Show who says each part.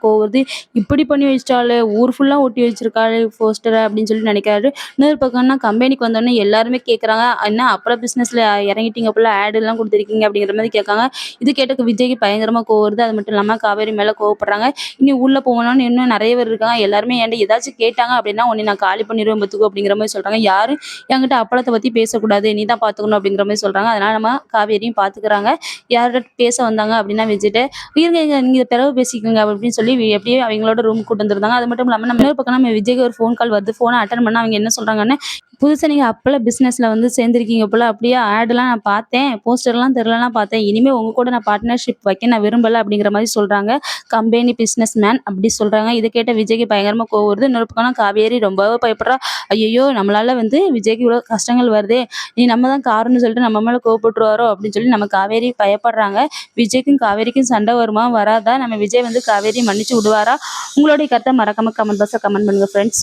Speaker 1: கோவம் வருது. இப்படி பண்ணி வச்சுட்டாளே! ஊர் ஃபுல்லா ஒட்டி வச்சிருக்காளே போஸ்டர அப்படின்னு சொல்லி நினைக்கிறாரு. இன்னொரு பக்கம்னா கம்பெனிக்கு வந்தோனே எல்லாருமே கேட்குறாங்க, "என்ன அப்பளம் பிசினஸ்ல இறங்கிட்டீங்க போல ஆடுலாம் குடுத்துருக்கீங்க" அப்படிங்கிற மாரி கேட்காங்க. இது கேட்டதுக்கு விஜய்க்கு பயங்கரமா கோவம் வருது. அது மட்டும் இல்லாம காவேரி மேல கோவப்படுறாங்க. "இனி உள்ள போனோம்னு இன்னும் நெறைய பேர் இருக்காங்க. எல்லாருமே என்ட்ட ஏதாச்சும் கேட்டாங்க அப்படின்னா, உன்னைய நான் காலி பண்ணிருவேன் பாத்துக்கோ" அப்படிங்கிற மாரி சொல்றாங்க. யாரும் என்கிட்ட அப்பளத்த பத்தி பேசக்கூடாது. நீ தான் பாத்துக்கணும் அப்படிங்கிற மாரி சொல்றாங்க. அதனால நம்ம காவேரியும் பாத்துக்கிறாங்க. யார்ட்ட பேச வந்தாங்க அப்படின்னா விஜய்ட்ட, "இருங்க இருங்க நீங்க பிறவு பேசிக்கோங்க" அப்படின்னு சொல்லி எப்படியோ அவங்களோட ரூமுக்கு கூட்டு வந்துருந்தாங்க. அது மட்டும் இல்லாம நம்ம இன்னொரு பக்கம் நம்ம விஜய்க்கு ஒரு ஃபோன் கால் வருது. ஃபோன அட்டெண்ட் பண்ணா அவங்க என்ன சொல்றாங்கன்னா, "புதுசா நீங்க அப்பள பிசினஸ்ல வந்து சேர்ந்திருக்கீங்க போல. அப்படியே ஆட்லாம் நான் பார்த்தேன். போஸ்டர்லாம் தெருலலாம் பார்த்தேன். இனிமே உங்க கூட நான் பார்ட்னர்ஷிப் வைக்க நான் விரும்பல" அப்படிங்கிற மாரி சொல்றாங்க. கம்பெனி பிசினஸ் மேன் அப்படி சொல்றாங்க. இத கேட்ட விஜய்க்கு பயங்கரமா கோவம் வருது. இன்னொரு பக்கம்னா காவேரி ரொம்பவே பயப்படுறா. ஐயய்யோ! நம்மளால வந்து விஜய்க்கு இவ்வளோ கஷ்டங்கள் வருதே! இனி நம்ம தான் காரணம்னு சொல்லிட்டு நம்ம மேல கோவப்பட்டுருவாரோ! அப்படின்னு சொல்லி நம்ம காவேரி பயப்படுறாங்க. விஜய்க்கும் காவேரிக்கும் சண்டை வருமா? வராதா? நம்ம விஜய் வந்து காவேரியை மன்னிச்சு விடுவாரா? உங்களுடைய கருத்தை மறக்காம கமெண்ட் பாக்ஸ்ல கமெண்ட் பண்ணுங்க ஃப்ரெண்ட்ஸ்.